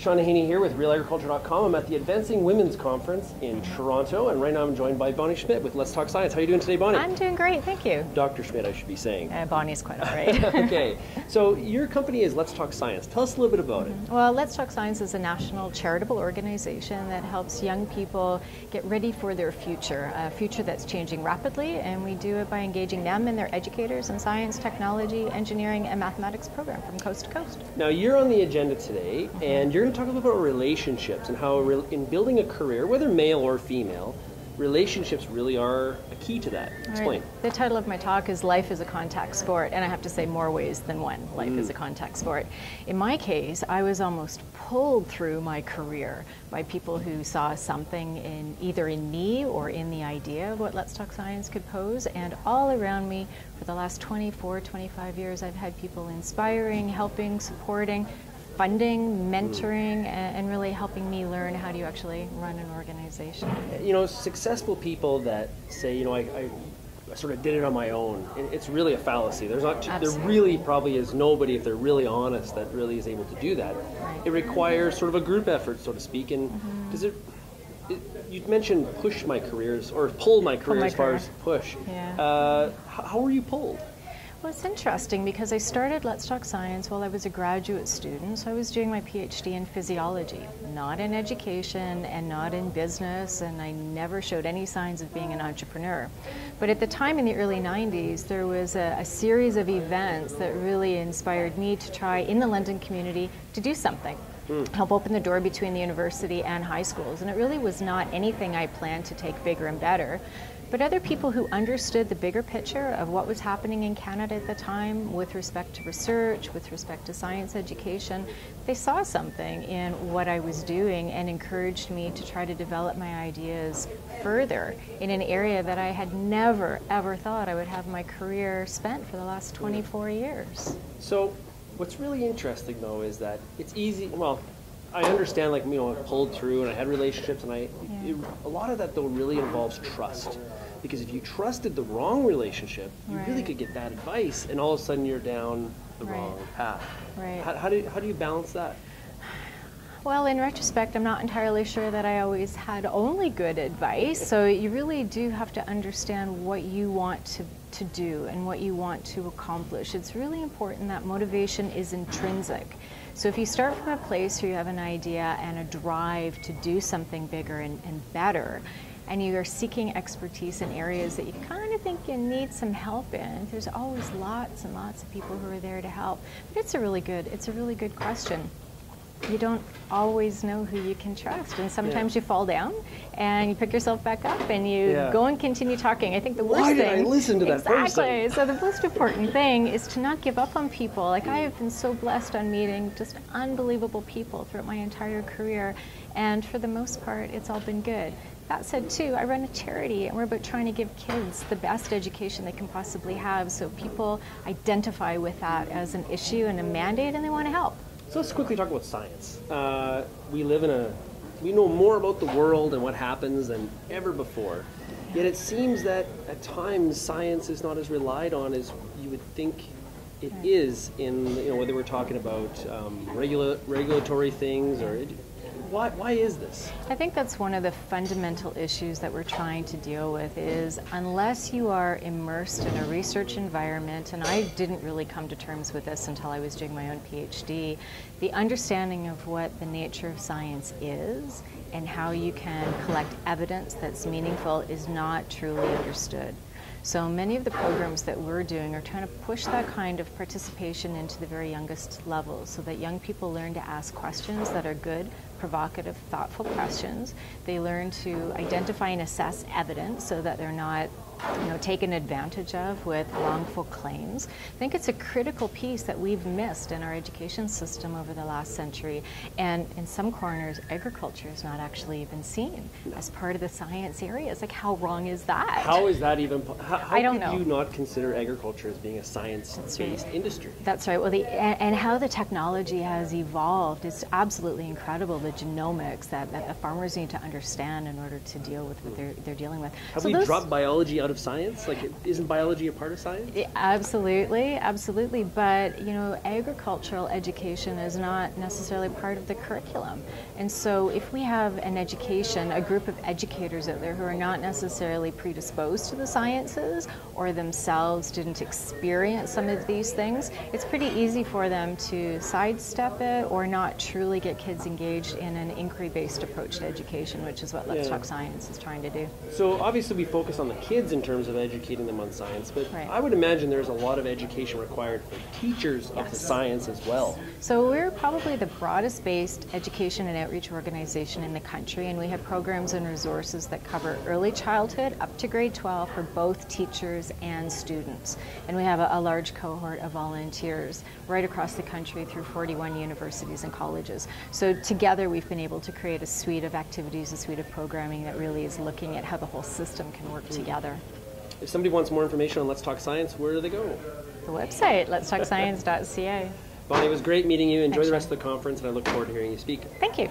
Sean Haney here with RealAgriculture.com. I'm at the Advancing Women's Conference in Toronto, and right now I'm joined by Bonnie Schmidt with Let's Talk Science. How are you doing today, Bonnie? I'm doing great, thank you. Dr. Schmidt, I should be saying. Bonnie's quite all right. Okay, so your company is Let's Talk Science. Tell us a little bit about it. Well, Let's Talk Science is a national charitable organization that helps young people get ready for their future, a future that's changing rapidly, and we do it by engaging them and their educators in science, technology, engineering, and mathematics program from coast to coast. Now, you're on the agenda today, and you're going to talk a little bit about relationships and how in building a career, whether male or female, relationships really are a key to that. Explain. Right. The title of my talk is Life is a Contact Sport, and I have to say more ways than one. Life is a contact sport. In my case, I was almost pulled through my career by people who saw something in either in me or in the idea of what Let's Talk Science could pose, and all around me for the last 24, 25 years, I've had people inspiring, helping, supporting, funding, mentoring, and really helping me learn how do you actually run an organization. You know, successful people that say, you know, I sort of did it on my own, it's really a fallacy. There's not, there really probably is nobody, if they're really honest, that really is able to do that. Right. It requires sort of a group effort, so to speak, and does it, you mentioned push my careers, or pull my career as far as push. Yeah. How were you pulled? Well, it's interesting because I started Let's Talk Science while I was a graduate student, so I was doing my PhD in physiology, not in education and not in business, and I never showed any signs of being an entrepreneur. But at the time in the early 90s, there was a series of events that really inspired me to try in the London community to do something. Help open the door between the university and high schools, and it really was not anything I planned to take bigger and better. But other people who understood the bigger picture of what was happening in Canada at the time with respect to research, with respect to science education, they saw something in what I was doing and encouraged me to try to develop my ideas further in an area that I had never, ever thought I would have my career spent for the last 24 years. So what's really interesting, though, is that it's easy, well, I understand, like, you know, I pulled through and I had relationships, and a lot of that, though, really involves trust. Because if you trusted the wrong relationship, you really could get bad advice, and all of a sudden you're down the wrong path. Right. How do you balance that? Well, in retrospect, I'm not entirely sure that I always had only good advice. So you really do have to understand what you want to do and what you want to accomplish. It's really important that motivation is intrinsic. So if you start from a place where you have an idea and a drive to do something bigger and better, and you are seeking expertise in areas that you kind of think you need some help in, there's always lots and lots of people who are there to help. But it's a really good question. You don't always know who you can trust, and sometimes you fall down and you pick yourself back up and you go and continue talking. I think the worst thing— Why did I listen to that person? Exactly. So the most important thing is to not give up on people. Like, I have been so blessed on meeting just unbelievable people throughout my entire career, and for the most part, it's all been good. That said, too, I run a charity, and we're about trying to give kids the best education they can possibly have, so people identify with that as an issue and a mandate, and they want to help. So let's quickly talk about science. We know more about the world and what happens than ever before. Yet it seems that at times science is not as relied on as you would think it is in, you know, whether we're talking about regulatory things or. Why is this? I think that's one of the fundamental issues that we're trying to deal with is unless you are immersed in a research environment, and I didn't really come to terms with this until I was doing my own PhD, the understanding of what the nature of science is and how you can collect evidence that's meaningful is not truly understood. So many of the programs that we're doing are trying to push that kind of participation into the very youngest levels so that young people learn to ask questions that are good, provocative, thoughtful questions. They learn to identify and assess evidence so that they're not, you know, taken advantage of with wrongful claims. I think it's a critical piece that we've missed in our education system over the last century. And in some corners, agriculture is not actually even seen as part of the science areas. Like, how wrong is that? How is that even? I don't know. How could you not consider agriculture as being a science-based industry? That's right. Well, and how the technology has evolved is absolutely incredible. The genomics that the farmers need to understand in order to deal with what they're dealing with. Have we dropped biology out of science? Like, isn't biology a part of science? Absolutely, absolutely. But, you know, agricultural education is not necessarily part of the curriculum. And so if we have an education, a group of educators out there who are not necessarily predisposed to the sciences or themselves didn't experience some of these things, it's pretty easy for them to sidestep it or not truly get kids engaged in an inquiry-based approach to education, which is what Let's Talk Science is trying to do. So obviously we focus on the kids in terms of educating them on science, but I would imagine there's a lot of education required for teachers of the science as well. So we're probably the broadest based education and outreach organization in the country, and we have programs and resources that cover early childhood up to grade 12 for both teachers and students. And we have a large cohort of volunteers right across the country through 41 universities and colleges. So together we've been able to create a suite of activities, a suite of programming that really is looking at how the whole system can work together. If somebody wants more information on Let's Talk Science, where do they go? The website, letstalkscience.ca. Bonnie, it was great meeting you. Enjoy the rest of the conference, and I look forward to hearing you speak. Thank you.